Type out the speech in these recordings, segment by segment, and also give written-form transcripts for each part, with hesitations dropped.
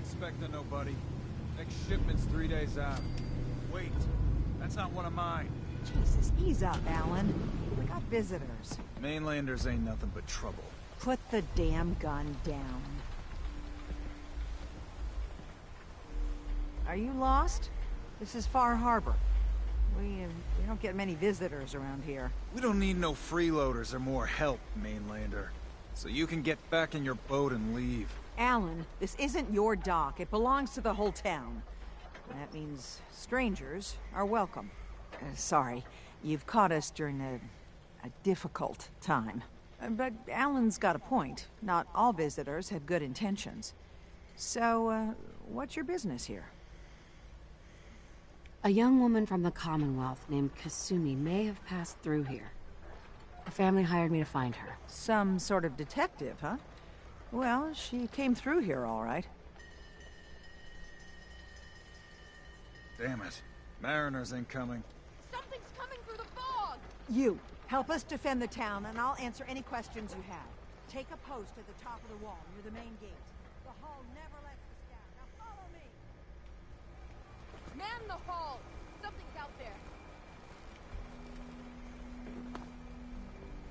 expecting nobody. Next shipment's 3 days out. Wait, that's not one of mine. Jesus, ease up, Alan. We got visitors. Mainlanders ain't nothing but trouble. Put the damn gun down. Are you lost? This is Far Harbor. We don't get many visitors around here. We don't need no freeloaders or more help, Mainlander. So you can get back in your boat and leave. Alan, this isn't your dock. It belongs to the whole town. That means strangers are welcome. Sorry, you've caught us during a difficult time. But Alan's got a point. Not all visitors have good intentions. So, what's your business here? A young woman from the Commonwealth named Kasumi may have passed through here. Her family hired me to find her. Some sort of detective, huh? Well, she came through here all right. Damn it. Mariners ain't coming. Something's coming through the fog! You, help us defend the town, and I'll answer any questions you have. Take a post at the top of the wall, near the main gate. The hall never lets us down. Now follow me! Man the hall! Something's out there.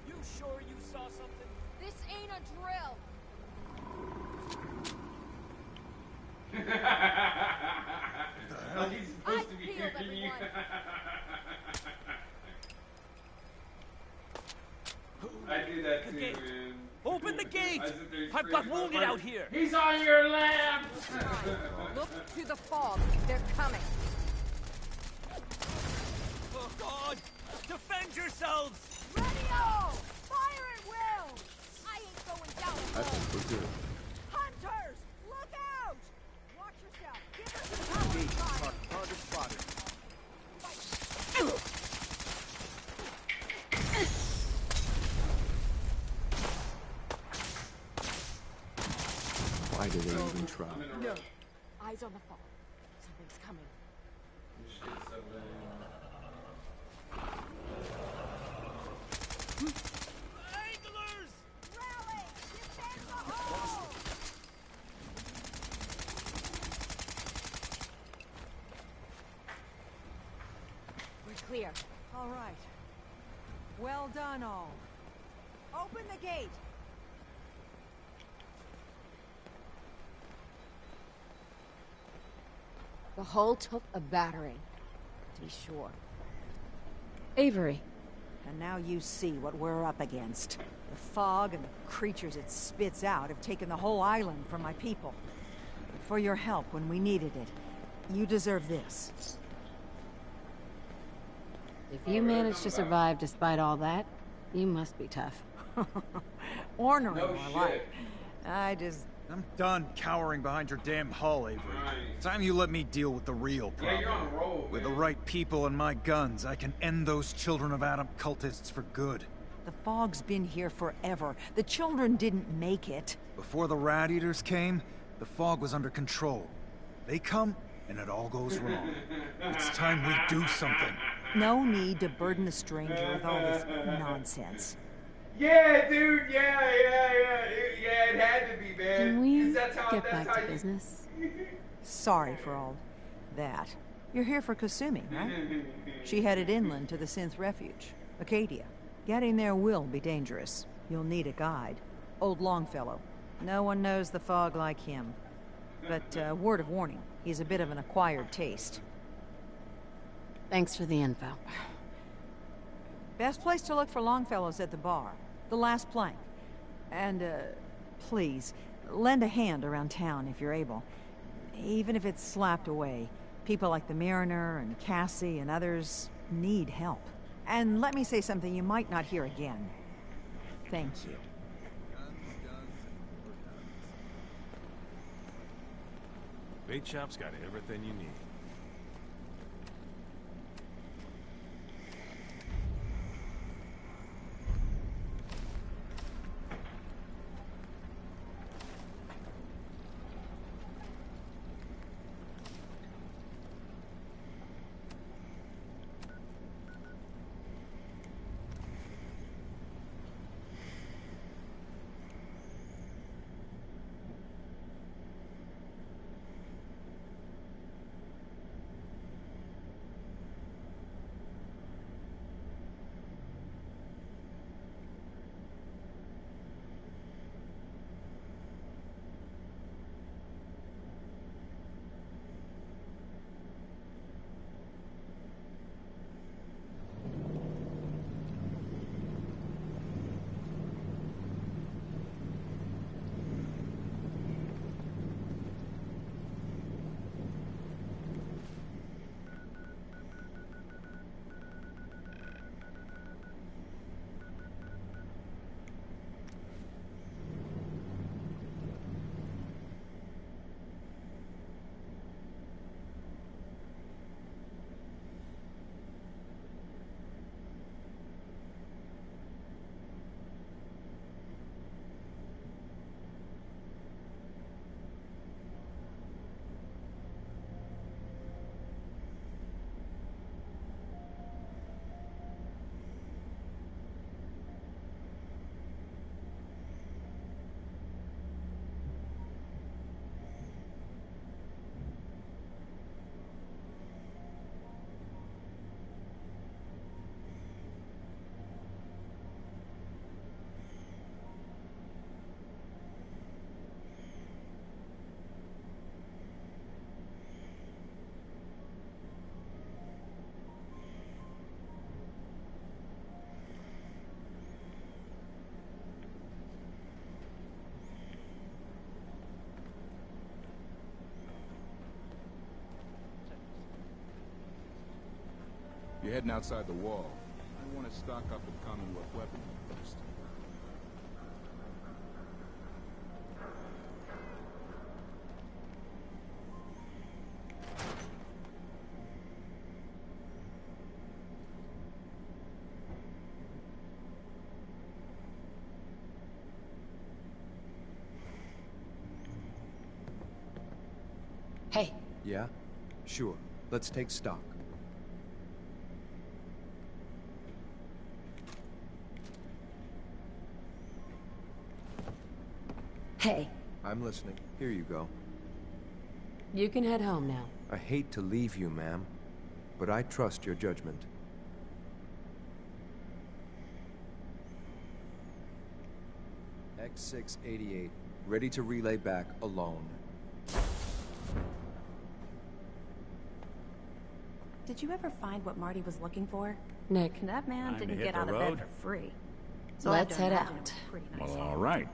You sure you saw something? This ain't a drill! Like he's supposed to be peeled hearing you. I do that too, gate. man. Open the gate! I sit there I've got screaming, wounded like, out here. He's on your lap! Look to the fog. They're coming. Oh, God! Defend yourselves! Radio! Fire at will! I ain't going down alone. I think we're good. Hunters! Look out! Watch yourself. Give us some cover fire. Target spotted. Why do they even try? No. Eyes on the fog. Something's coming. Anglers! Rally! Defend the hall! We're clear. All right. Well done, all. Open the gate. The hull took a battering, to be sure. Avery. And now you see what we're up against. The fog and the creatures it spits out have taken the whole island from my people. For your help when we needed it, you deserve this. If you managed to survive despite all that, you must be tough. Ornery, No more shit. like. I just... I'm done cowering behind your damn hull, Avery. Time you let me deal with the real Yeah, problem. you're on a roll, With the man. right people and my guns, I can end those Children of Adam cultists for good. The fog's been here forever. The children didn't make it. Before the Rat Eaters came, the fog was under control. They come, and it all goes wrong. It's time we do something. No need to burden the stranger with all this nonsense. Yeah, dude, yeah, it had to be, man. Can we 'Cause that's how, get that's back how to you- business? Sorry for all that. You're here for Kasumi, right? She headed inland to the Synth Refuge, Acadia. Getting there will be dangerous. You'll need a guide. Old Longfellow. No one knows the fog like him. But word of warning, he's a bit of an acquired taste. Thanks for the info. Best place to look for Longfellow's at the bar. The last plank. And, please, lend a hand around town if you're able. Even if it's slapped away. People like the Mariner and Cassie and others need help. And let me say something you might not hear again. Thank you. Bait Shop's got everything you need. You're heading outside the wall. I want to stock up with Commonwealth weapons first. Hey, Yeah? Sure. Let's take stock. hey, I'm listening. Here you go. you can head home now. I hate to leave you, ma'am, but I trust your judgment. X688, ready to relay back alone. Did you ever find what Marty was looking for? Nick, That man Time to didn't hit get the out of road. bed for free. So I have let's to head imagine it out. was a pretty nice Well, haul. all right.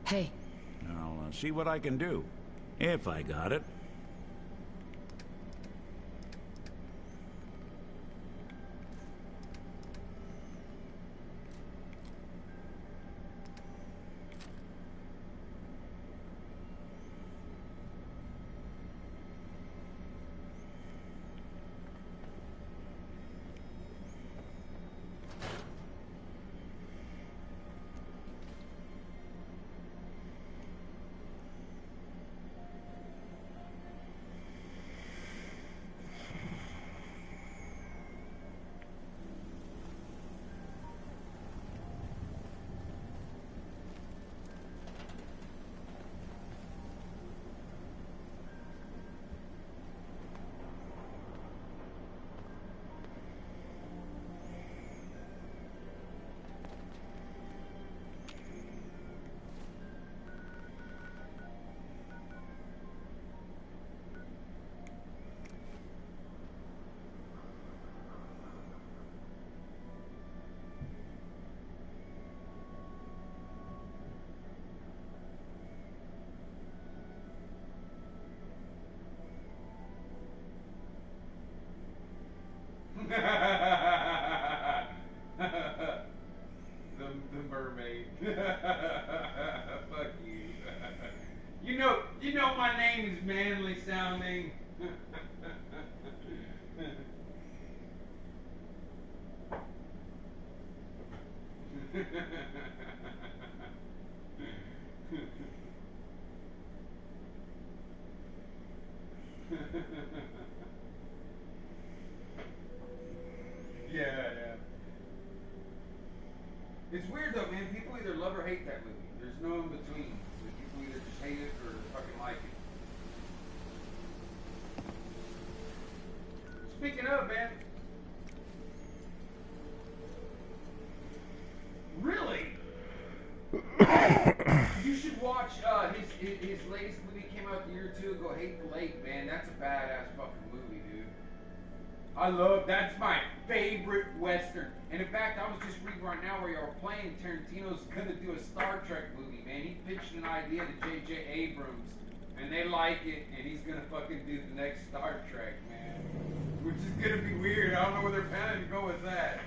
Hey, I'll see what I can do. If I got it. The mermaid. Fuck you. You know my name is manly sounding. Yeah. It's weird though, man. People either love or hate that movie. There's no in between. People either just hate it or fucking like it. Speaking of, man. Really? You should watch his latest movie came out a year or two ago, Hateful Eight, man. That's a badass fucking movie, dude. That's my favorite Western. And in fact, I was just reading right now where y'all playing Tarantino's gonna do a Star Trek movie, man. He pitched an idea to J.J. Abrams, and they like it, and he's gonna fucking do the next Star Trek, man. Which is gonna be weird. I don't know where they're planning to go with that.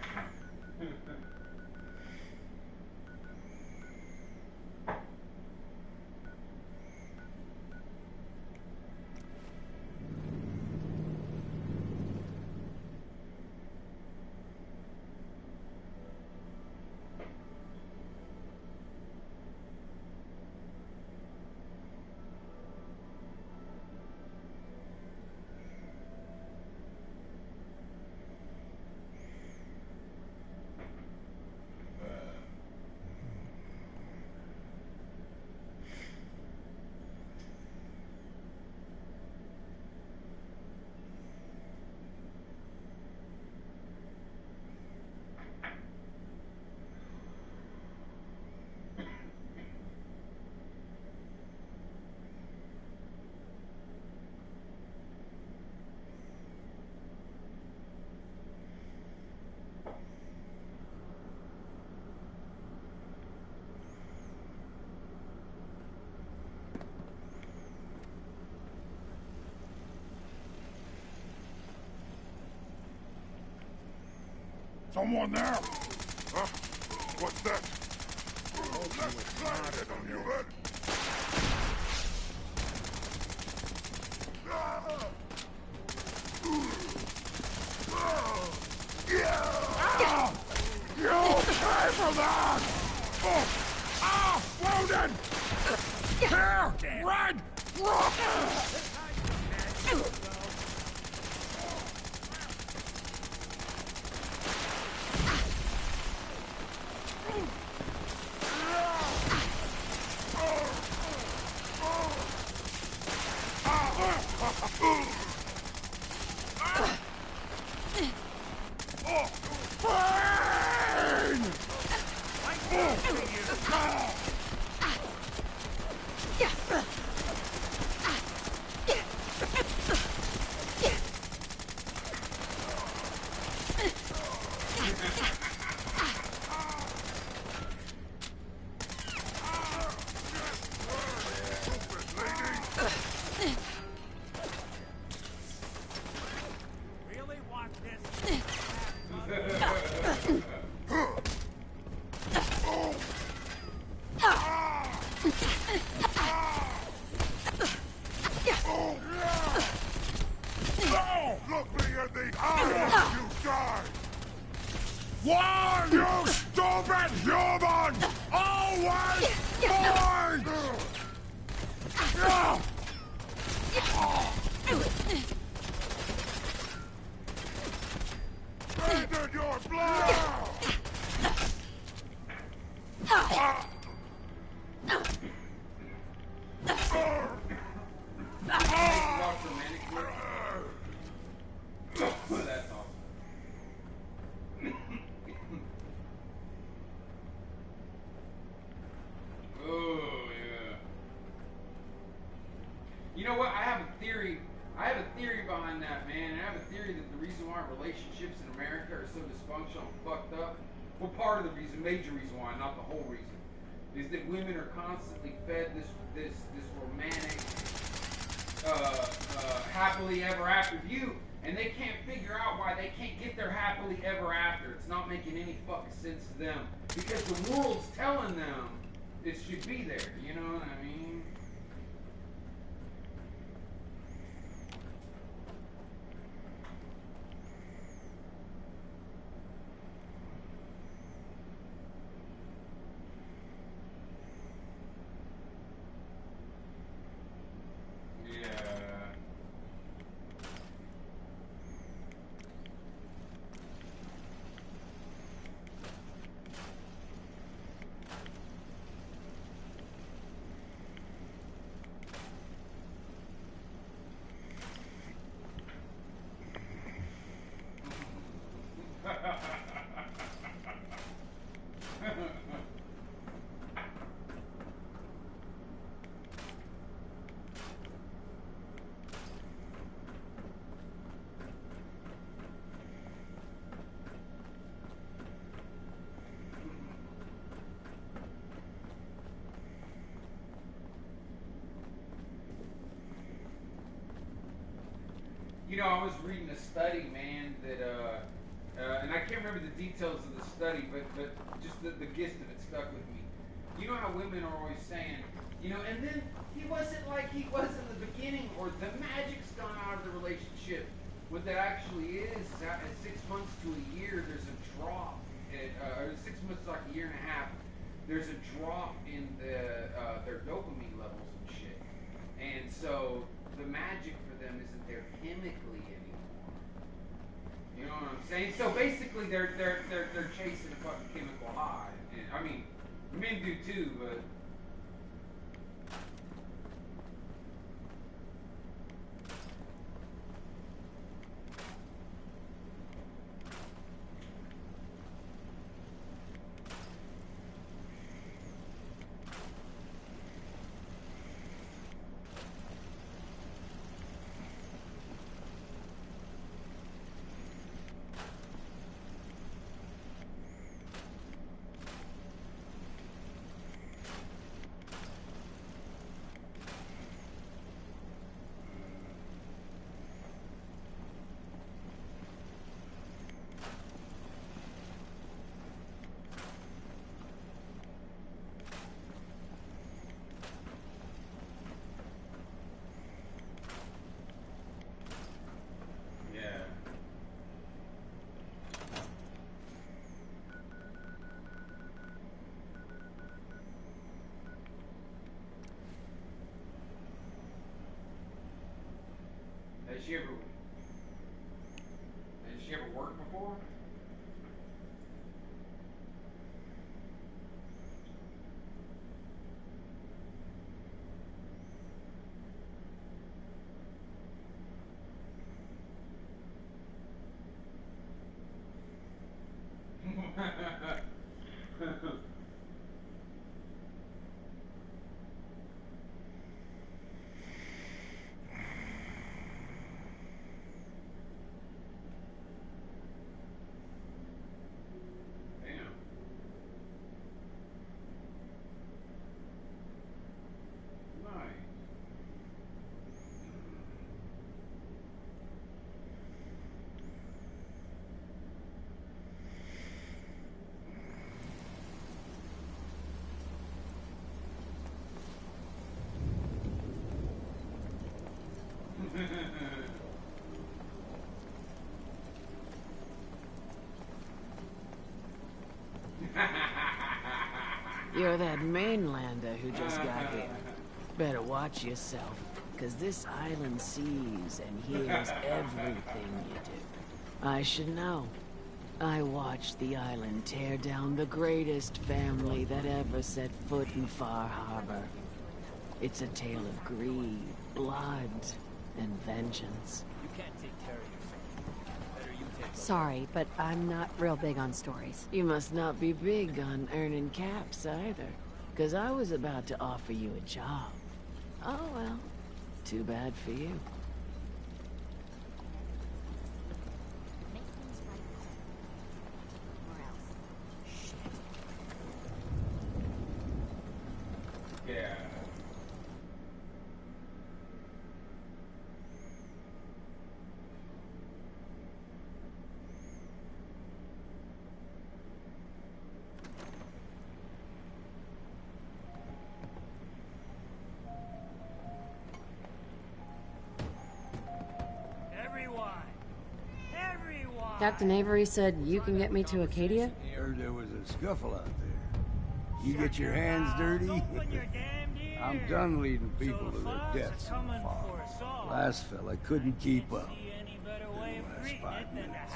Someone there? Huh? What's that? Let's slide it on you, man. You pay for that! Wounded! Here! Red! Look me in the eye, you die! Why, you stupid human! Always mine! Bathe in your blood! That's awesome. Oh, yeah. You know what? I have a theory. I have a theory behind that, man. And I have a theory that the reason why relationships in America are so dysfunctional and fucked up, well, part of the reason, major reason why, not the whole reason, is that women are constantly fed this romantic, happily ever after view, and they can't figure out why they can't get their happily ever after. It's not making any fucking sense to them because the world's telling them it should be there. You know what I mean? You know, I was reading a study, man, that, and I can't remember the details of the study, but just the gist of it stuck with me. You know how women are always saying, you know, and then he wasn't like he was in the beginning, or the magic's gone out of the relationship. What that actually is at 6 months to a year, there's a drop, or 6 months to like a year and a half, there's a drop in their dopamine levels and shit. And so the magic for them isn't there chemically anymore. You know what I'm saying? So basically, they're chasing a fucking chemical high. And, I mean, men do too, but. Has she ever worked before? You're that mainlander who just got here. Better watch yourself, because this island sees and hears everything you do. I should know. I watched the island tear down the greatest family that ever set foot in Far Harbor. It's a tale of greed, blood, and vengeance. You can't take care of yourself. Better you take Sorry, but I'm not real big on stories. You must not be big on earning caps either, because I was about to offer you a job. Oh well, too bad for you. Yeah. Captain Avery said you can get me to Acadia? Heard there was a scuffle out there. You get your hands dirty? I'm done leading people to their deaths in the fog. Last fella couldn't keep up. The last 5 minutes.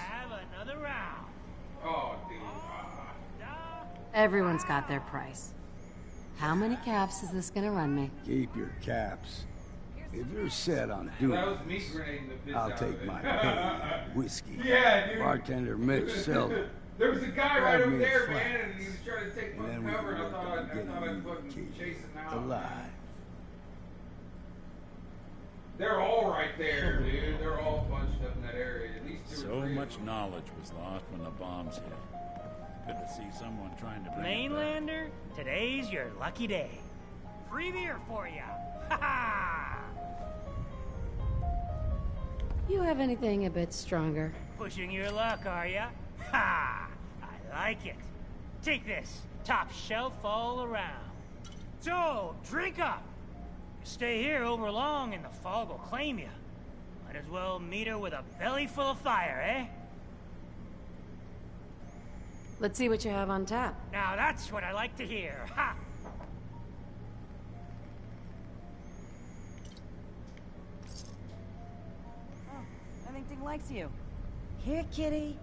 Oh, dude. Everyone's got their price. How many caps is this gonna run me? Keep your caps. If you're set on doing That was me this, grenading the piss I'll out take of it. my pay in whiskey. Yeah, dude. Bartender Mitch Selden. There was a guy right Grab over me a there, flask, man, and he was trying to take and then fucking we cover, can and I work thought on I'd getting fucking you chase him out. alive. They're all right there, dude. They're all bunched up in that area. At least two or So three of much them. knowledge was lost when the bombs hit. Good to see someone trying to bring it back. Mainlander, today's your lucky day. Free beer for ya. Ha ha! You have anything a bit stronger? Pushing your luck, are ya? Ha! I like it. Take this. Top shelf all around. So, drink up. You stay here over long and the fog will claim you. Might as well meet her with a belly full of fire, eh? Let's see what you have on tap. Now that's what I like to hear. Ha! I think Ding likes you. Here, kitty.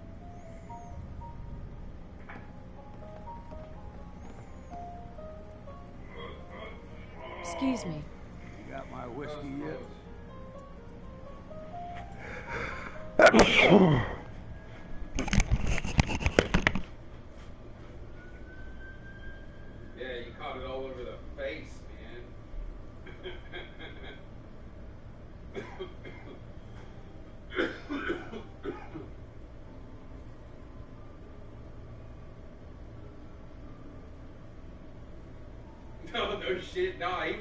Excuse me. You got my whiskey yet? Yeah, you caught it all over the face, man. No shit. Nah, he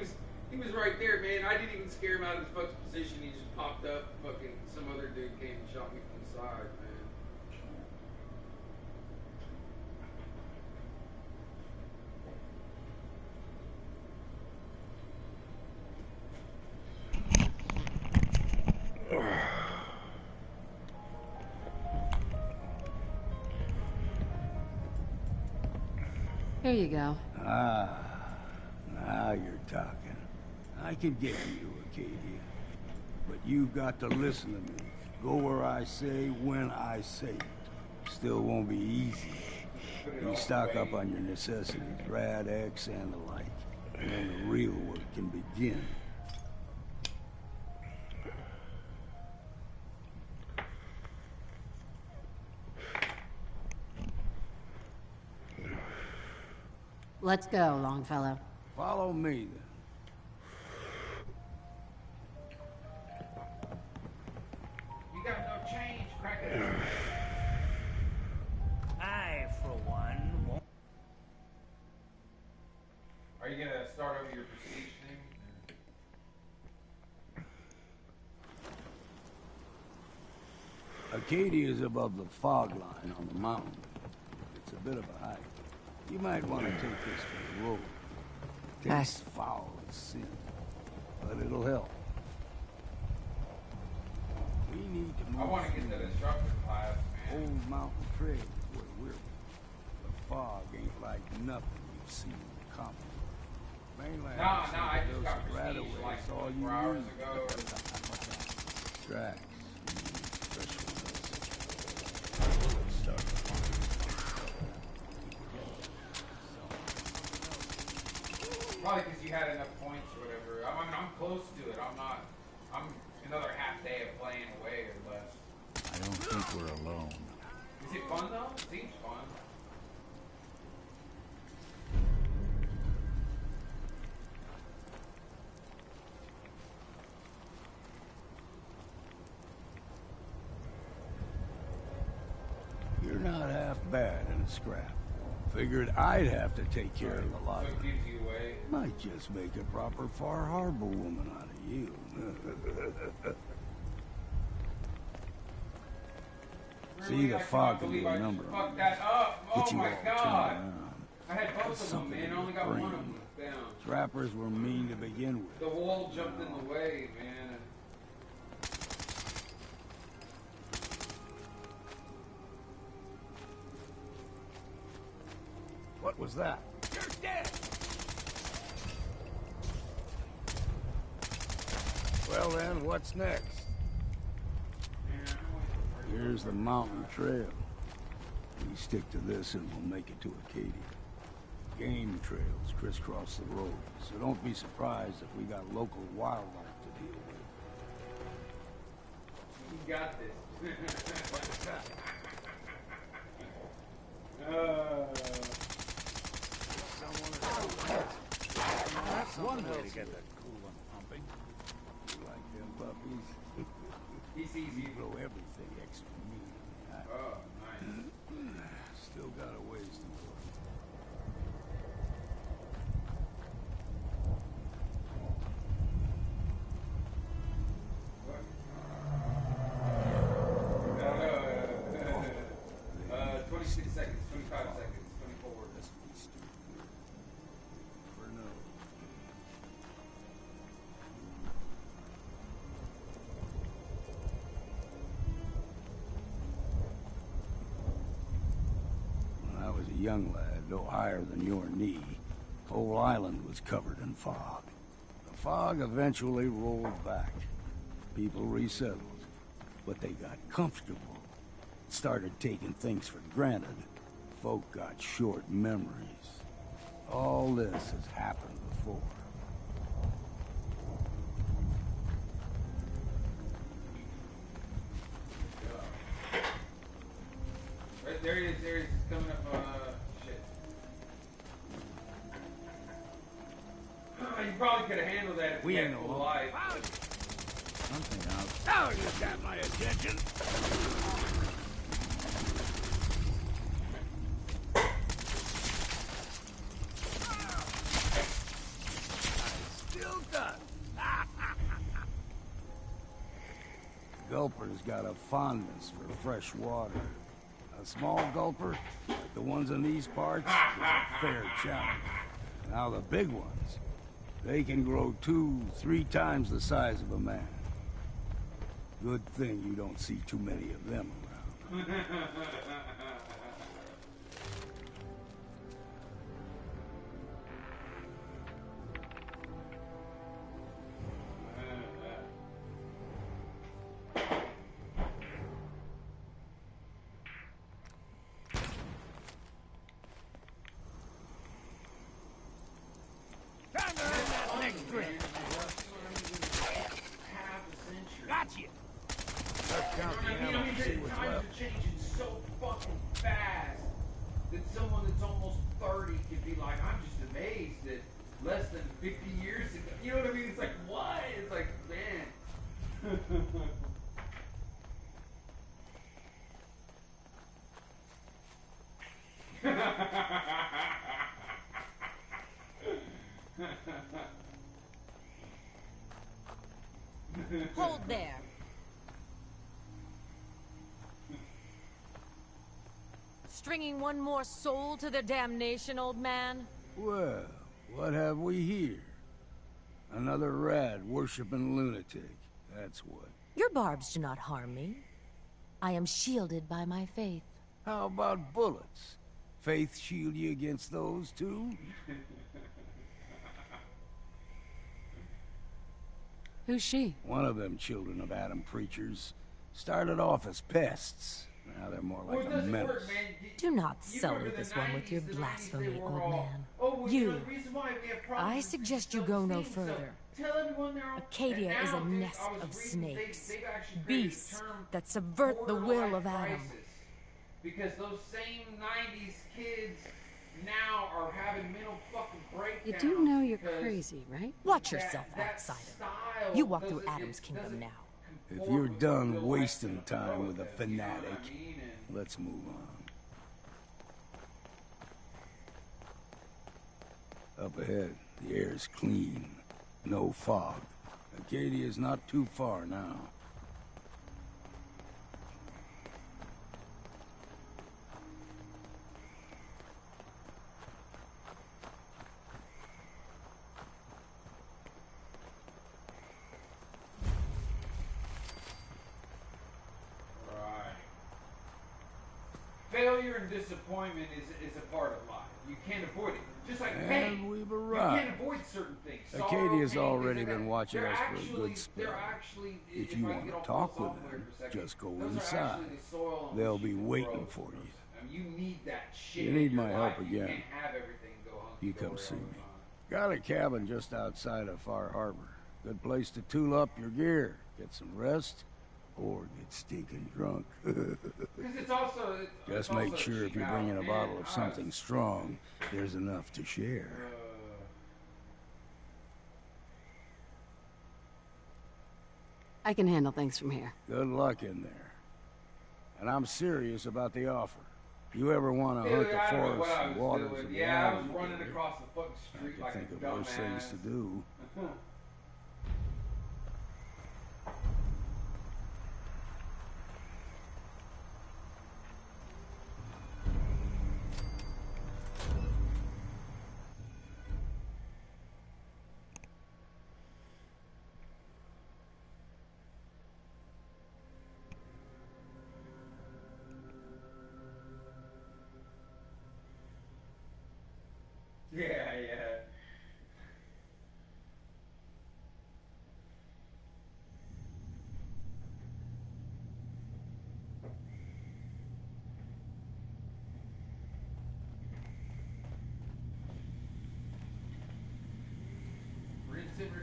was right there, man. I didn't even scare him out of his fucking position. He just popped up. Fucking some other dude came and shot me from the side, man. Here you go. Ah, now you're talking. I can get you to Acadia. But you've got to listen to me. Go where I say, when I say it. Still won't be easy. You stock up on your necessities, Rad X and the like. And then the real work can begin. Let's go, Longfellow. Follow me, then. You got no change, cracker. I, for one, won't. Are you gonna start over your prestige thing? Acadia is above the fog line on the mountain. It's a bit of a hike. You might want to take this for the road. Tastes foul as sin, but it'll help. We need to move. I want to get to the instructor class, man. Old Mountain Trail is where we're. The fog ain't like nothing you've seen in the common. Mainland. Nah, I just got prestige away. like All 24 you hours need. ago. Tracks. Probably because you had enough points or whatever. I mean, I'm close to it. I'm another half day of playing away or less. I don't think we're alone. Is it fun though? It seems fun. You're not half bad in a scrap. Figured I'd have to take care of the lot. So it gives you away. Might just make a proper Far Harbor woman out of you. See, the fog can be a number. Fuck that up! Get Oh you my all god! turned around. I had both of them, man. I only got one of them down. Trappers were mean to begin with. The wall jumped in the way, man. What was that? You're dead! Well then, what's next? Here's the mountain trail. We stick to this and we'll make it to Acadia. Game trails crisscross the road, so don't be surprised if we got local wildlife to deal with. You got this. What's that? That's one way to get that cool and pumping. You like them puppies? He sees you. Throw everything extra mean. Oh, nice. Still got a ways to go. No. 26 seconds, 25 seconds, 24. For no. When I was a young lad, no higher than your knee, whole island was covered in fog. The fog eventually rolled back. People resettled, but they got comfortable. Started taking things for granted. Folk got short memories. All this has happened before. Right, there he is, he's coming up, shit. You probably could have handled that if We you had ain't full alone. life. Something out. Now you got my attention. Still done. Gulper's got a fondness for fresh water. A small gulper, like the ones in these parts, is a fair challenge. Now the big ones, they can grow 2-3 times the size of a man. Good thing you don't see too many of them around. Let's count the ammo and see what's times left. are changing so fucking fast that someone that's almost 30 can be like, I'm just amazed that less than 50 years ago. You know what I mean? It's like, what? It's like, man. Hold there. Stringing one more soul to their damnation, old man? Well, what have we here? Another rad worshipping lunatic. That's what. Your barbs do not harm me. I am shielded by my faith. How about bullets? Faith shield you against those too? Who's she? One of them children of Adam preachers. Started off as pests. Now they're more like a menace. Do not sully this one with your blasphemy, old man. You. I suggest you go no further. Acadia is a nest of snakes. Beasts that subvert the will of Adam. Because those same 90s kids now are having mental fucking breakdowns. You do know you're crazy, right? Watch yourself, outsider. You walk through Adam's kingdom now. If you're done wasting time with a fanatic, let's move on. Up ahead, the air's clean. No fog. Acadia's not too far now. Failure and disappointment is a part of life. You can't avoid it. Just like And pain. we've You arrived. can't avoid certain things. Acadia's Sorrow, pain, already things like been that. watching They're us for a actually- good spell. they're actually, If I you can want get to off talk the with software them, for a second, just go those are inside. actually the soil on They'll which be you waiting grow. for you. I mean, you need that shit. You in need your my life. help You again. can't have everything go hunky You come dory see all the me. time. Got a cabin just outside of Far Harbor. Good place to tool up your gear, get some rest, or get stinking drunk. 'Cause it's also, Just make sure if you're bringing a bottle of something strong, there's enough to share. I can handle things from here. Good luck in there. And I'm serious about the offer. You ever want to hunt the I don't know what forests I and was waters doing. of the Yeah, I was island running together, across the fucking I street could like think a of worse things to dumbass. do. Yeah, yeah.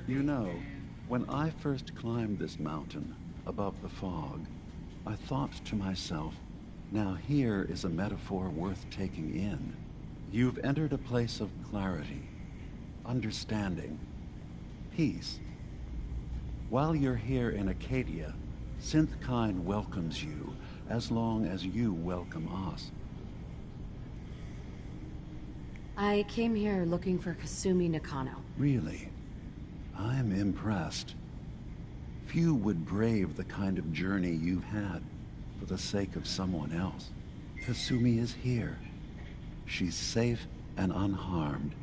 You know, when I first climbed this mountain above the fog, I thought to myself, now here is a metaphor worth taking in. You've entered a place of clarity, understanding, peace. While you're here in Acadia, Synthkind welcomes you as long as you welcome us. I came here looking for Kasumi Nakano. Really? I'm impressed. Few would brave the kind of journey you've had for the sake of someone else. Kasumi is here. She's safe and unharmed,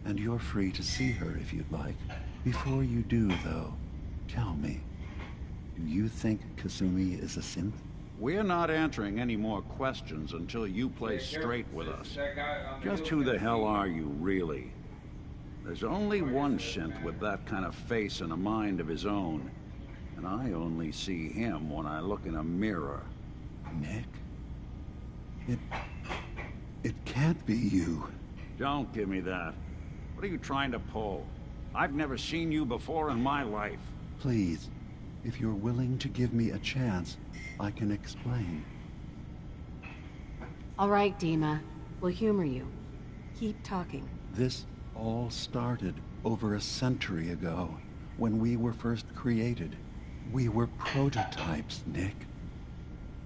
and you're free to see her if you'd like. Before you do, though, tell me, do you think Kasumi is a synth? We're not answering any more questions until you play straight with us. Just who the hell are you, really? There's only one synth with that kind of face and a mind of his own, and I only see him when I look in a mirror. Nick? It can't be you. Don't give me that. What are you trying to pull? I've never seen you before in my life. Please, If you're willing to give me a chance, I can explain. All right, Dima. We'll humor you. Keep talking. This all started over a century ago, when we were first created. We were prototypes, Nick.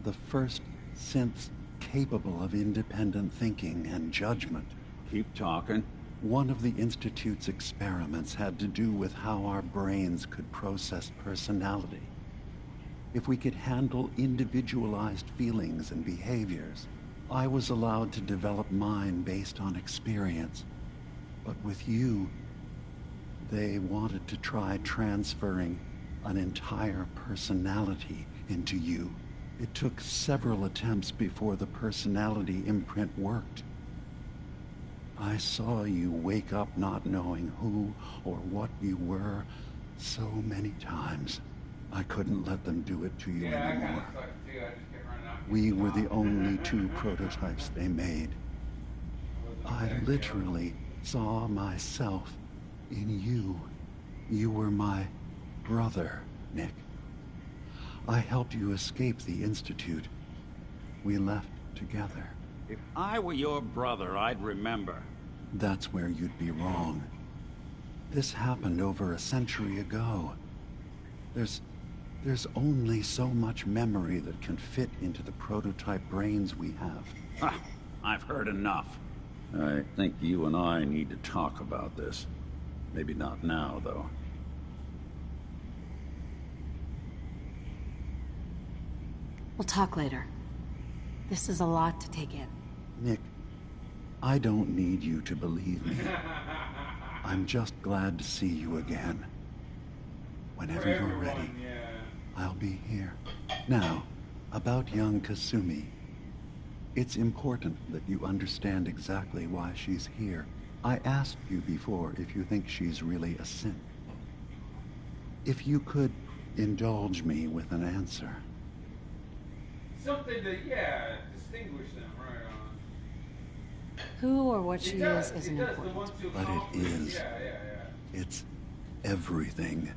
The first synths capable of independent thinking and judgment. Keep talking. One of the Institute's experiments had to do with how our brains could process personality. If we could handle individualized feelings and behaviors, I was allowed to develop mine based on experience. But with you, they wanted to try transferring an entire personality into you. It took several attempts before the personality imprint worked. I saw you wake up not knowing who or what you were so many times. I couldn't let them do it to you anymore. We were the only two prototypes they made. I literally saw myself in you. You were my brother, Nick. I helped you escape the Institute. We left together. If I were your brother, I'd remember. That's where you'd be wrong. This happened over a century ago. There's only so much memory that can fit into the prototype brains we have. Ah, I've heard enough. I think you and I need to talk about this. Maybe not now, though. We'll talk later. This is a lot to take in. Nick, I don't need you to believe me. I'm just glad to see you again. Whenever you're ready, I'll be here. Now, about young Kasumi. It's important that you understand exactly why she's here. I asked you before if you think she's really a synth. If you could indulge me with an answer. Something to, distinguish them, right on. Who or what she is isn't important. But it is. It's everything.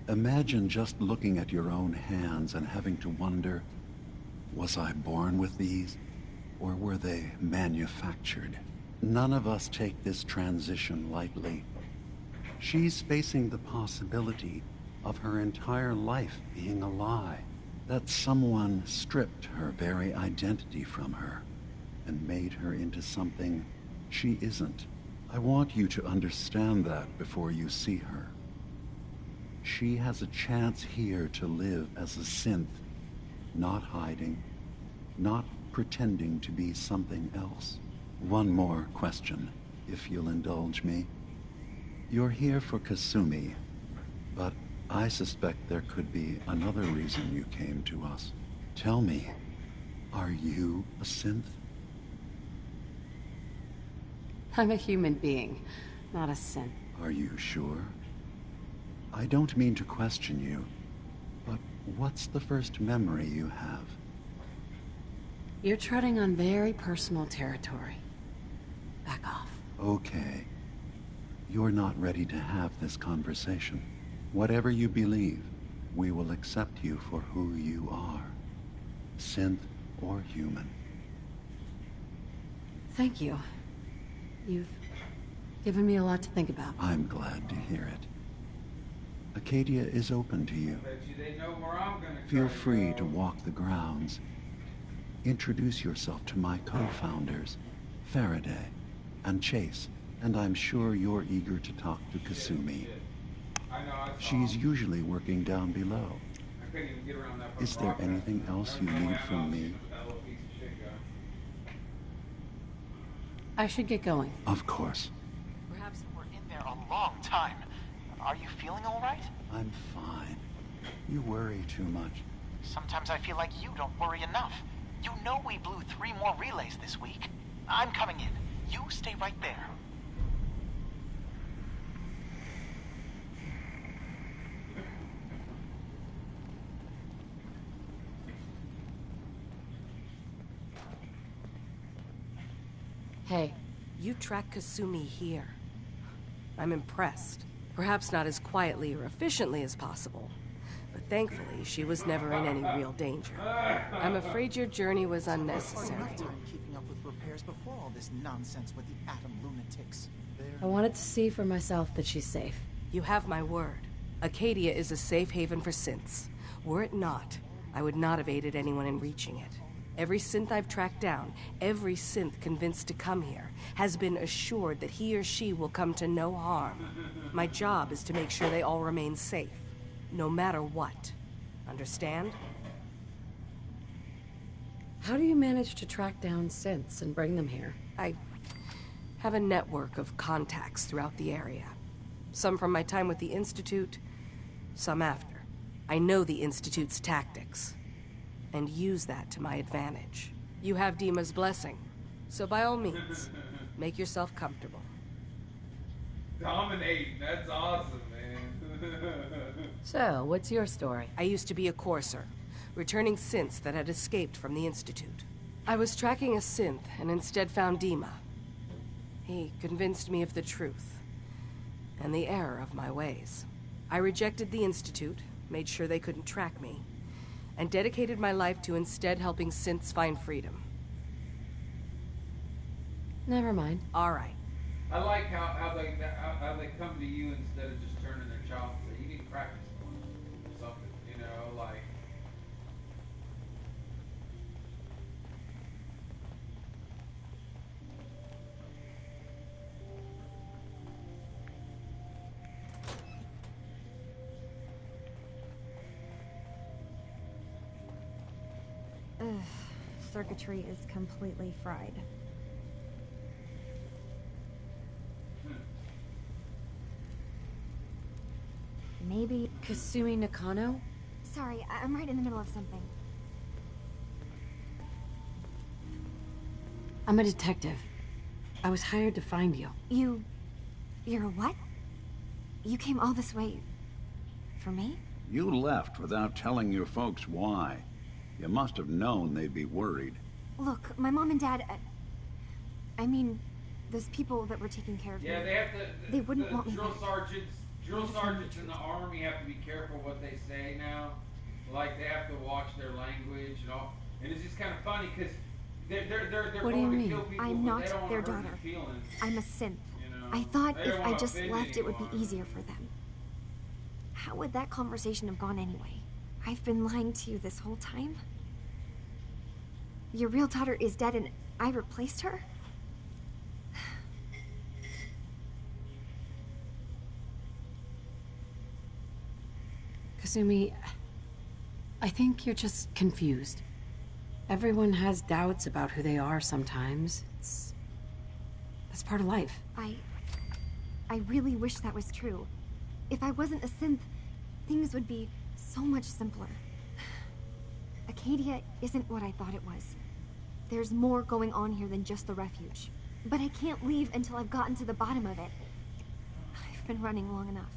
Imagine just looking at your own hands and having to wonder, was I born with these, or were they manufactured? None of us take this transition lightly. She's facing the possibility of her entire life being a lie. That someone stripped her very identity from her and made her into something she isn't. I want you to understand that before you see her. She has a chance here to live as a synth, not hiding, not pretending to be something else. One more question, if you'll indulge me. You're here for Kasumi, but I suspect there could be another reason you came to us. Tell me, are you a synth? I'm a human being, not a synth. Are you sure? I don't mean to question you, but what's the first memory you have? You're treading on very personal territory. Back off. Okay. You're not ready to have this conversation. Whatever you believe, we will accept you for who you are. Synth or human. Thank you. You've given me a lot to think about. I'm glad to hear it. Acadia is open to you. Feel free to walk the grounds. Introduce yourself to my co-founders, Faraday and Chase, and I'm sure you're eager to talk to Kasumi. She's usually working down below. Is there anything else you need from me? I should get going. Of course. Perhaps we're in there a long time. Are you feeling all right? I'm fine. You worry too much. Sometimes I feel like you don't worry enough. You know we blew 3 more relays this week. I'm coming in. You stay right there. Hey. You track Kasumi here. I'm impressed. Perhaps not as quietly or efficiently as possible, Thankfully, she was never in any real danger. I'm afraid your journey was unnecessary. Enough time keeping up with repairs before all this nonsense with the atom lunatics. I wanted to see for myself that she's safe. You have my word. Acadia is a safe haven for synths. Were it not, I would not have aided anyone in reaching it. Every synth I've tracked down, every synth convinced to come here, has been assured that he or she will come to no harm. My job is to make sure they all remain safe, no matter what. Understand? How do you manage to track down synths and bring them here? I have a network of contacts throughout the area. Some from my time with the Institute, some after. I know the Institute's tactics, and use that to my advantage. You have Dima's blessing, so by all means, make yourself comfortable. Dominating, that's awesome, man. So, what's your story? I used to be a courser, returning synths that had escaped from the Institute. I was tracking a synth and instead found Dima. He convinced me of the truth and the error of my ways. I rejected the Institute, made sure they couldn't track me, and dedicated my life to instead helping synths find freedom. Never mind. All right. I like how they come to you instead of just turning their chops. You need to practice or something, you know, like. Circuitry is completely fried. Maybe... Kasumi Nakano? Sorry, I'm right in the middle of something. I'm a detective. I was hired to find you. You're a what? You came all this way... for me? You left without telling your folks why. You must have known they'd be worried. Look, my mom and dad... I mean, those people that were taking care of me... Yeah, they have to... They wouldn't want me drill back. Drill sergeants in the army have to be careful what they say now. Like, they have to watch their language and all. And it's just kind of funny, because they're what do you going to mean? kill people, I'm not but they don't their want to hurt daughter. your feelings. I'm a synth. You know? I thought They if don't I wanna just offend left, it would be anyone. easier for them. How would that conversation have gone anyway? I've been lying to you this whole time? Your real daughter is dead and I replaced her? Kasumi, I think you're just confused. Everyone has doubts about who they are sometimes. That's part of life. I really wish that was true. If I wasn't a synth, things would be so much simpler. Acadia isn't what I thought it was. There's more going on here than just the refuge. But I can't leave until I've gotten to the bottom of it. I've been running long enough.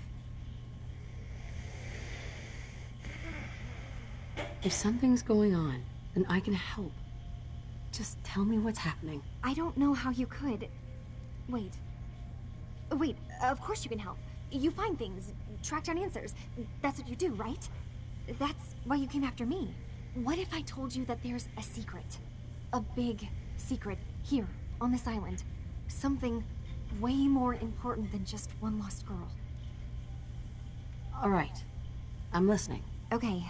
If something's going on, then I can help. Just tell me what's happening. I don't know how you could. Wait, of course you can help. You find things, track down answers. That's what you do, right? That's why you came after me. What if I told you that there's a secret? A big secret here, on this island. Something way more important than just one lost girl. All right. I'm listening. Okay.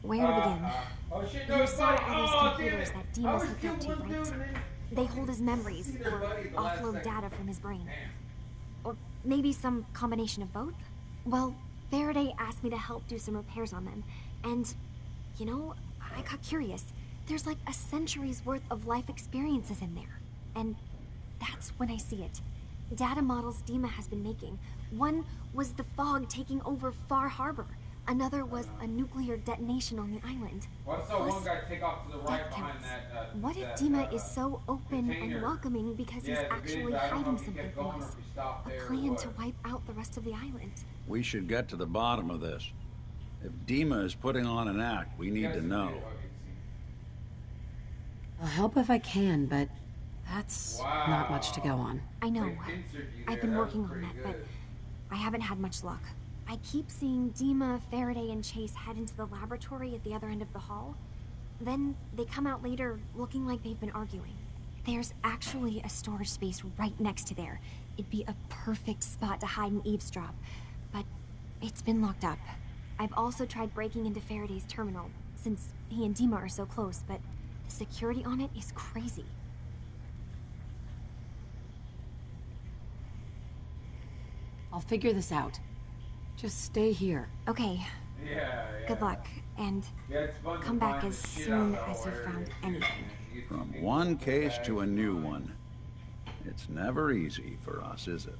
Where to begin? Oh shit, no, You it's saw funny. all those Oh, computers damn it. that I Dima's was hooked up to, still right? doing it. They hold his memories, Their or buddy the last offload second. data from his brain. Or maybe some combination of both? Well, Faraday asked me to help do some repairs on them. And, you know, I got curious. There's like a century's worth of life experiences in there. And that's when I see it. Data models Dima has been making. One was the fog taking over Far Harbor. Another was a nuclear detonation on the island. Well, I saw Plus, one guy take off to the right that behind counts. that. What if that, Dima is so open container. and welcoming because Yeah, he's the actually big, I don't know hiding if he something kept from going or us? if he stopped A there or plan what. to wipe out the rest of the island. We should get to the bottom of this. If Dima is putting on an act, we need to know. I'll help if I can, but that's not much to go on. I know. Great insert you I've there, been that was working on pretty that, good. but I haven't had much luck. I keep seeing Dima, Faraday, and Chase head into the laboratory at the other end of the hall. Then they come out later looking like they've been arguing. There's actually a storage space right next to there. It'd be a perfect spot to hide and eavesdrop, but it's been locked up. I've also tried breaking into Faraday's terminal, since he and Dima are so close, but the security on it is crazy. I'll figure this out. Just stay here. Okay. Yeah. Good luck, and come back as soon as you've found anything. From one case to a new one. It's never easy for us, is it?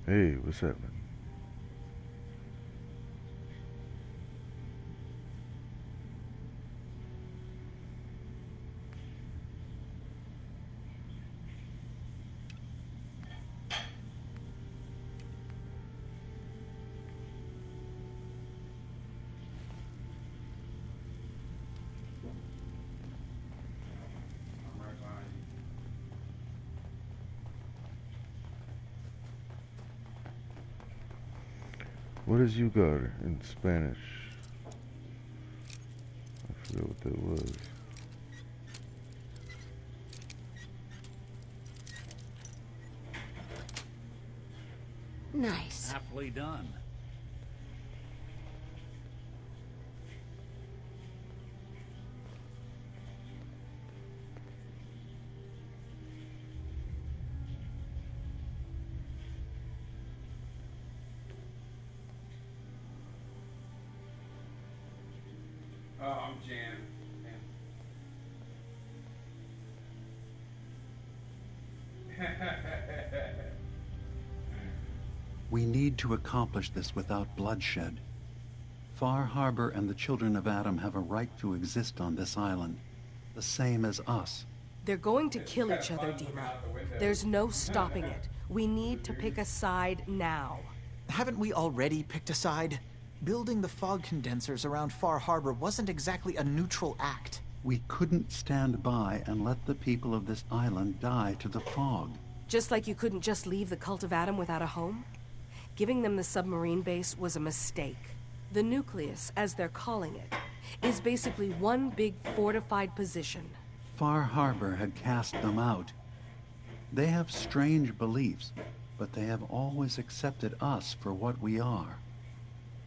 Hey, what's happening? What is Yugar in Spanish? I forget what that was. Nice. Aptly done. Oh, I'm jammed. We need to accomplish this without bloodshed. Far Harbor and the Children of Atom have a right to exist on this island, the same as us. They're going to kill each other, Dima. There's no stopping it. We need to pick a side now. Haven't we already picked a side? Building the fog condensers around Far Harbor wasn't exactly a neutral act. We couldn't stand by and let the people of this island die to the fog. Just like you couldn't just leave the Cult of Atom without a home? Giving them the submarine base was a mistake. The nucleus, as they're calling it, is basically one big fortified position. Far Harbor had cast them out. They have strange beliefs, but they have always accepted us for what we are.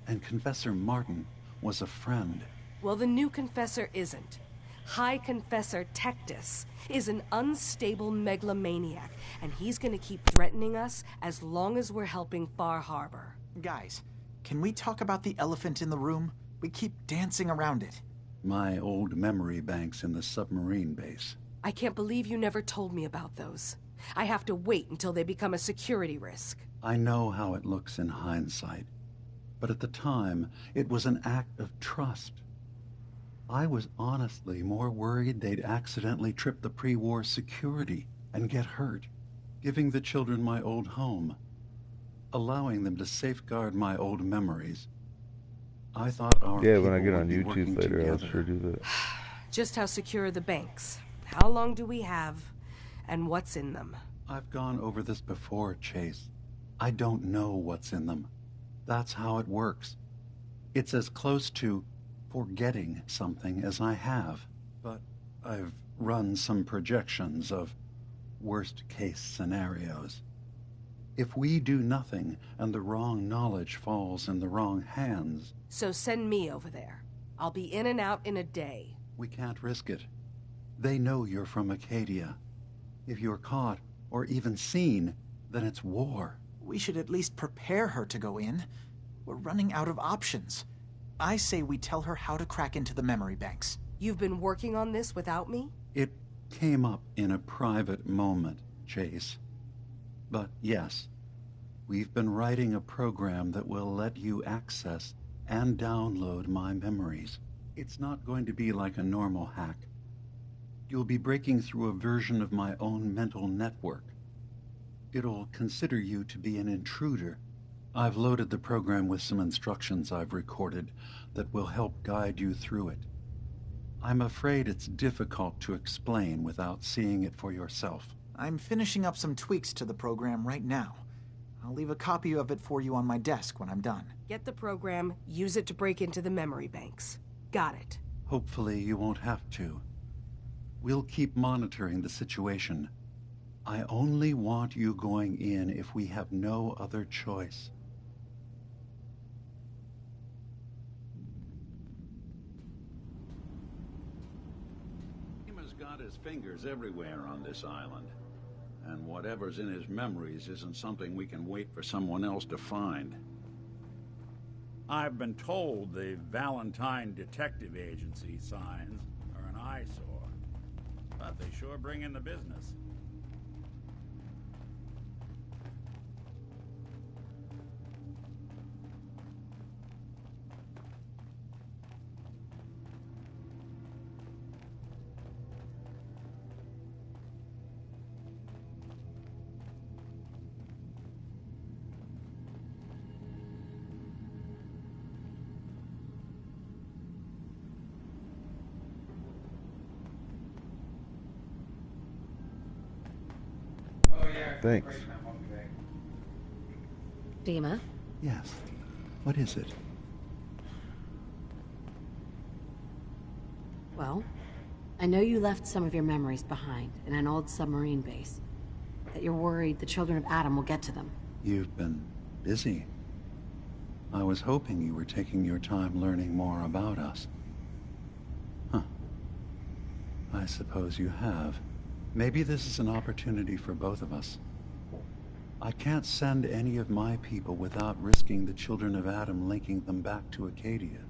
And Confessor Martin was a friend. Well, the new Confessor isn't. High Confessor Tectus is an unstable megalomaniac, and he's gonna keep threatening us as long as we're helping Far Harbor. Guys, can we talk about the elephant in the room? We keep dancing around it. My old memory banks in the submarine base. I can't believe you never told me about those. I have to wait until they become a security risk. I know how it looks in hindsight, but at the time, it was an act of trust. I was honestly more worried they'd accidentally trip the pre-war security and get hurt, giving the children my old home, allowing them to safeguard my old memories. I thought our yeah, when I get people on would be YouTube working later, I'll together. sure do that. Just how secure are the banks? How long do we have? And what's in them? I've gone over this before, Chase. I don't know what's in them. That's how it works. It's as close to forgetting something as I have. But I've run some projections of worst-case scenarios. If we do nothing and the wrong knowledge falls in the wrong hands... So send me over there. I'll be in and out in a day. We can't risk it. They know you're from Acadia. If you're caught, or even seen, then it's war. We should at least prepare her to go in. We're running out of options. I say we tell her how to crack into the memory banks. You've been working on this without me? It came up in a private moment, Chase. But yes, we've been writing a program that will let you access and download my memories. It's not going to be like a normal hack. You'll be breaking through a version of my own mental network. It'll consider you to be an intruder. I've loaded the program with some instructions I've recorded that will help guide you through it. I'm afraid it's difficult to explain without seeing it for yourself. I'm finishing up some tweaks to the program right now. I'll leave a copy of it for you on my desk when I'm done. Get the program, use it to break into the memory banks. Got it. Hopefully you won't have to. We'll keep monitoring the situation. I only want you going in if we have no other choice. He's got his fingers everywhere on this island. And whatever's in his memories isn't something we can wait for someone else to find. I've been told the Valentine Detective Agency signs are an eyesore, but they sure bring in the business. Thanks. Dima? Yes. What is it? Well, I know you left some of your memories behind in an old submarine base. That you're worried the children of Adam will get to them. You've been busy. I was hoping you were taking your time learning more about us. Huh. I suppose you have. Maybe this is an opportunity for both of us. I can't send any of my people without risking the children of Adam linking them back to Acadia.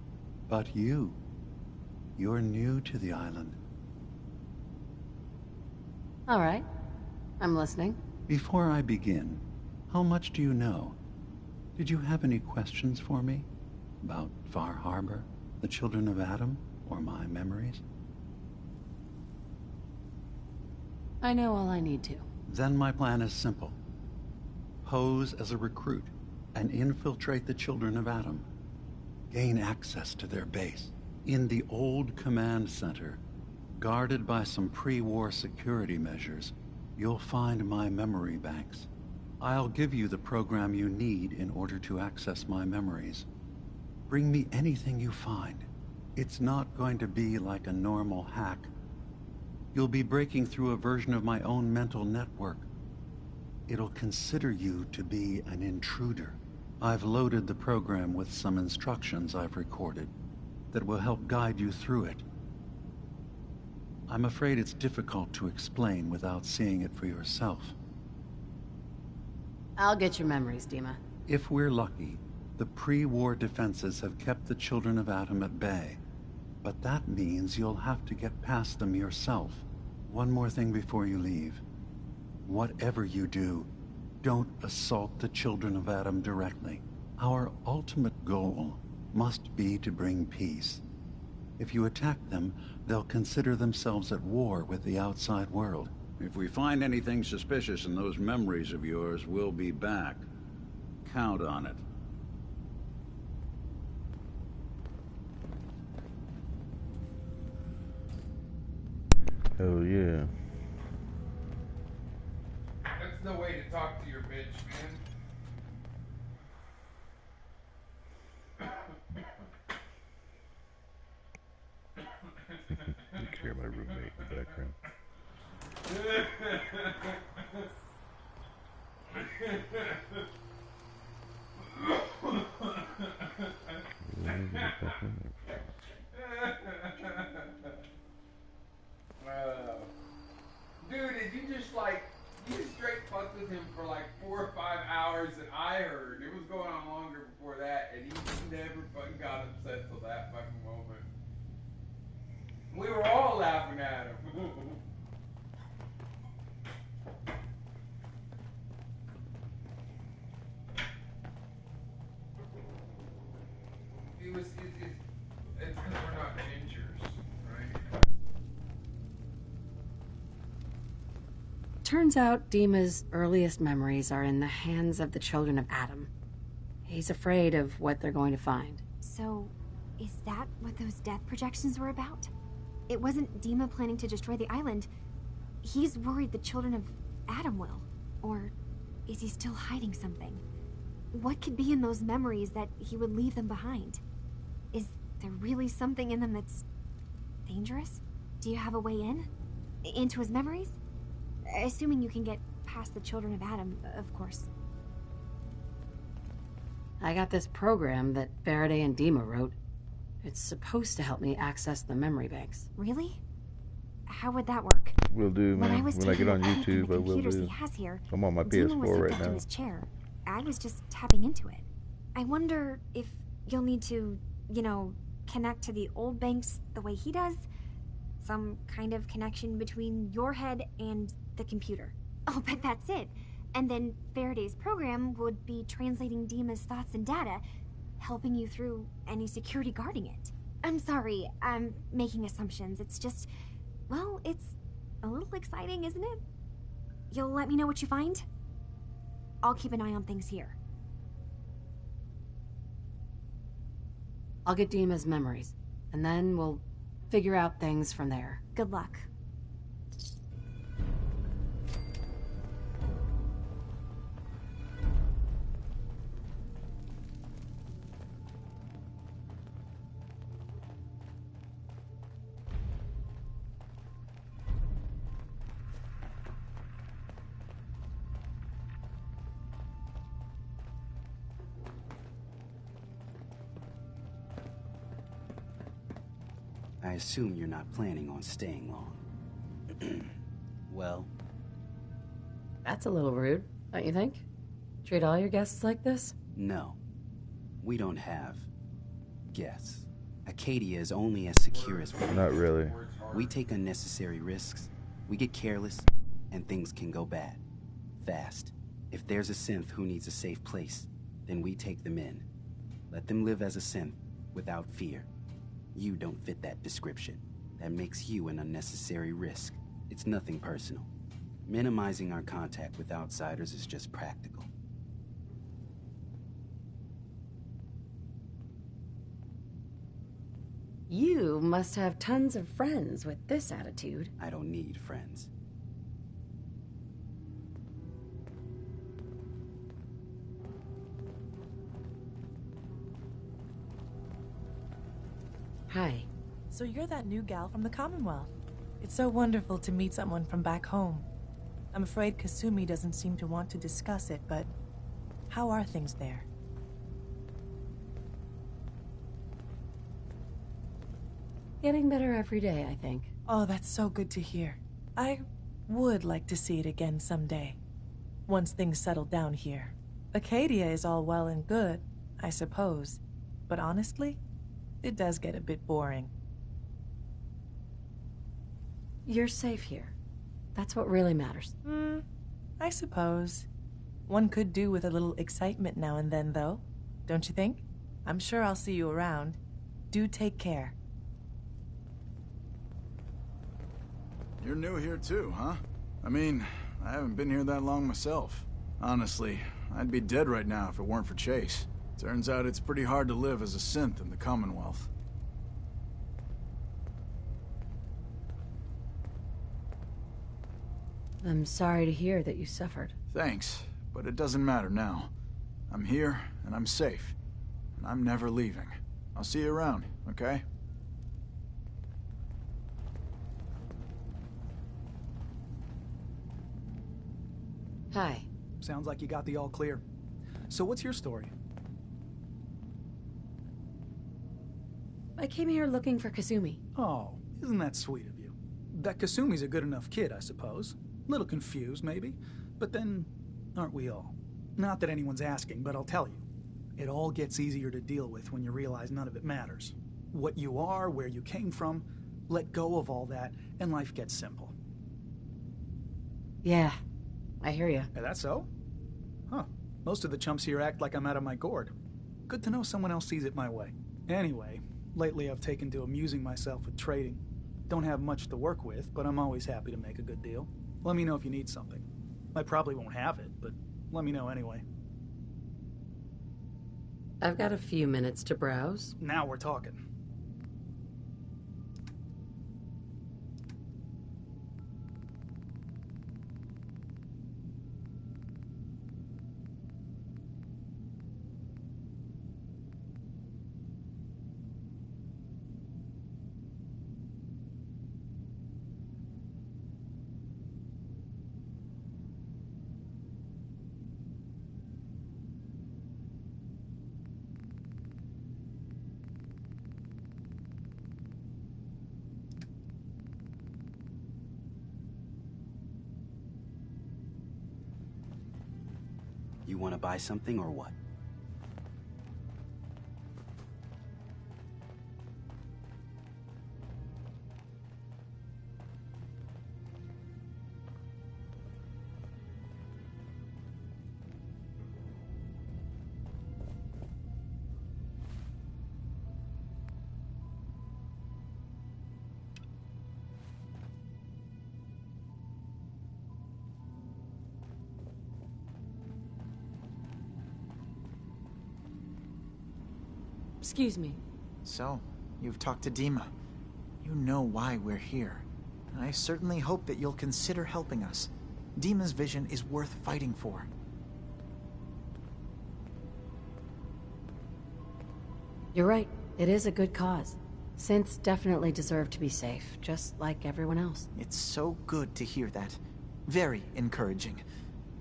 But you're new to the island. All right. I'm listening. Before I begin, how much do you know? Did you have any questions for me? About Far Harbor, the children of Adam, or my memories? I know all I need to. Then my plan is simple. Pose as a recruit and infiltrate the children of Adam. Gain access to their base. In the old command center, guarded by some pre-war security measures, you'll find my memory banks. I'll give you the program you need in order to access my memories. Bring me anything you find. It's not going to be like a normal hack. You'll be breaking through a version of my own mental network. It'll consider you to be an intruder. I've loaded the program with some instructions I've recorded that will help guide you through it. I'm afraid it's difficult to explain without seeing it for yourself. I'll get your memories, Dima. If we're lucky, the pre-war defenses have kept the children of Adam at bay. But that means you'll have to get past them yourself. One more thing before you leave. Whatever you do, don't assault the children of Adam directly. Our ultimate goal must be to bring peace. If you attack them, they'll consider themselves at war with the outside world. If we find anything suspicious in those memories of yours, we'll be back. Count on it. Hell yeah. That's no way to talk to your bitch, man. You can hear my roommate in the background. Dude, did you just you straight fucked with him for like 4 or 5 hours that I heard. It was going on longer before that, and fucking got upset till that fucking moment. We were all laughing at him. It's because we're not gingers, right? Turns out Dima's earliest memories are in the hands of the children of Adam. He's afraid of what they're going to find. So, is that what those death projections were about? It wasn't Dima planning to destroy the island. He's worried the children of Adam will. Or is he still hiding something? What could be in those memories that he would leave them behind? Is there really something in them that's dangerous? Do you have a way in? Into his memories? Assuming you can get past the children of Adam, of course. I got this program that Faraday and Dima wrote. It's supposed to help me access the memory banks. Really? How would that work? Will do, man. When I get on YouTube, I will do. He has here, I'm on my Dima was PS4 hooked right up to now. his chair. I was just tapping into it. I wonder if you'll need to, connect to the old banks the way he does. Some kind of connection between your head and the computer. I'll bet that's it. And then Faraday's program would be translating Dima's thoughts and data, helping you through any security guarding it. I'm sorry, I'm making assumptions. It's just, well, it's a little exciting, isn't it? You'll let me know what you find? I'll keep an eye on things here. I'll get Dima's memories, and then we'll figure out things from there. Good luck. I assume you're not planning on staying long. Well... That's a little rude, don't you think? Treat all your guests like this? No. We don't have guests. Acadia is only as secure as we are. Not really. We take unnecessary risks, we get careless, and things can go bad. Fast. If there's a synth who needs a safe place, then we take them in. Let them live as a synth, without fear. You don't fit that description. That makes you an unnecessary risk. It's nothing personal. Minimizing our contact with outsiders is just practical. You must have tons of friends with this attitude. I don't need friends. Hi. So you're that new gal from the Commonwealth. It's so wonderful to meet someone from back home. I'm afraid Kasumi doesn't seem to want to discuss it, but how are things there? Getting better every day, I think. Oh, that's so good to hear. I would like to see it again someday. Once things settle down here. Acadia is all well and good, I suppose. But honestly, it does get a bit boring. You're safe here. That's what really matters. I suppose. One could do with a little excitement now and then, though. Don't you think? I'm sure I'll see you around. Do take care. You're new here too, huh? I mean, I haven't been here that long myself. Honestly, I'd be dead right now if it weren't for Chase. Turns out it's pretty hard to live as a synth in the Commonwealth. I'm sorry to hear that you suffered. Thanks, but it doesn't matter now. I'm here, and I'm safe. And I'm never leaving. I'll see you around, okay? Hi. Sounds like you got the all clear. So what's your story? I came here looking for Kasumi. Oh, isn't that sweet of you? That Kasumi's a good enough kid, I suppose. Little confused, maybe. But then, aren't we all? Not that anyone's asking, but I'll tell you. It all gets easier to deal with when you realize none of it matters. What you are, where you came from, let go of all that, and life gets simple. Yeah, I hear you. Hey, that's so? Huh. Most of the chumps here act like I'm out of my gourd. Good to know someone else sees it my way. Anyway, lately I've taken to amusing myself with trading. Don't have much to work with, but I'm always happy to make a good deal. Let me know if you need something. I probably won't have it, but let me know anyway. I've got a few minutes to browse. Now we're talking. You want to buy something or what? Excuse me. So, you've talked to Dima. You know why we're here. I certainly hope that you'll consider helping us. Dima's vision is worth fighting for. You're right. It is a good cause. Synths definitely deserve to be safe, just like everyone else. It's so good to hear that. Very encouraging.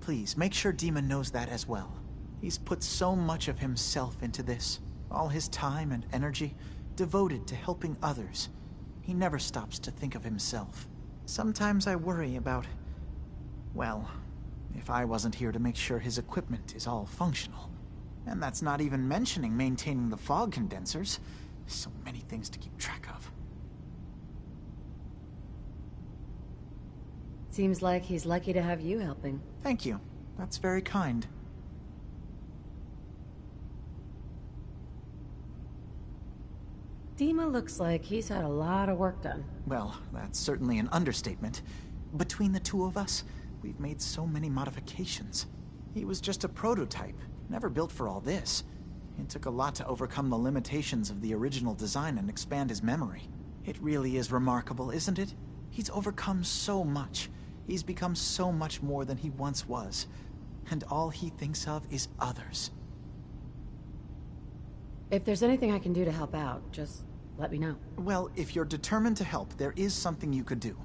Please, make sure Dima knows that as well. He's put so much of himself into this. All his time and energy devoted to helping others. He never stops to think of himself. Sometimes I worry about... well, if I wasn't here to make sure his equipment is all functional. And that's not even mentioning maintaining the fog condensers. So many things to keep track of. Seems like he's lucky to have you helping. Thank you. That's very kind. Dima looks like he's had a lot of work done. Well, that's certainly an understatement. Between the two of us, we've made so many modifications. He was just a prototype, never built for all this. It took a lot to overcome the limitations of the original design and expand his memory. It really is remarkable, isn't it? He's overcome so much. He's become so much more than he once was. And all he thinks of is others. If there's anything I can do to help out, just let me know. Well, if you're determined to help, there is something you could do.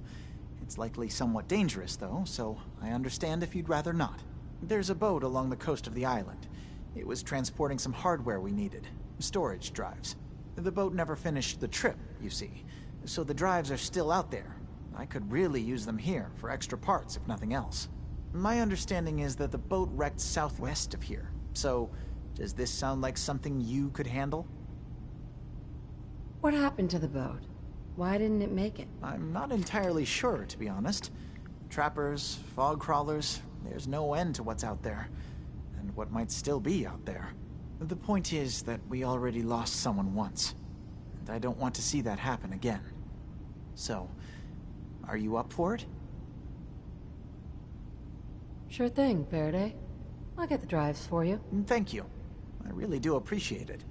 It's likely somewhat dangerous, though, so I understand if you'd rather not. There's a boat along the coast of the island. It was transporting some hardware we needed. Storage drives. The boat never finished the trip, you see, so the drives are still out there. I could really use them here for extra parts, if nothing else. My understanding is that the boat wrecked southwest of here, so does this sound like something you could handle? What happened to the boat? Why didn't it make it? I'm not entirely sure, to be honest. Trappers, fog crawlers, there's no end to what's out there. And what might still be out there. The point is that we already lost someone once. And I don't want to see that happen again. So, are you up for it? Sure thing, Faraday. I'll get the drives for you. Thank you. I really do appreciate it.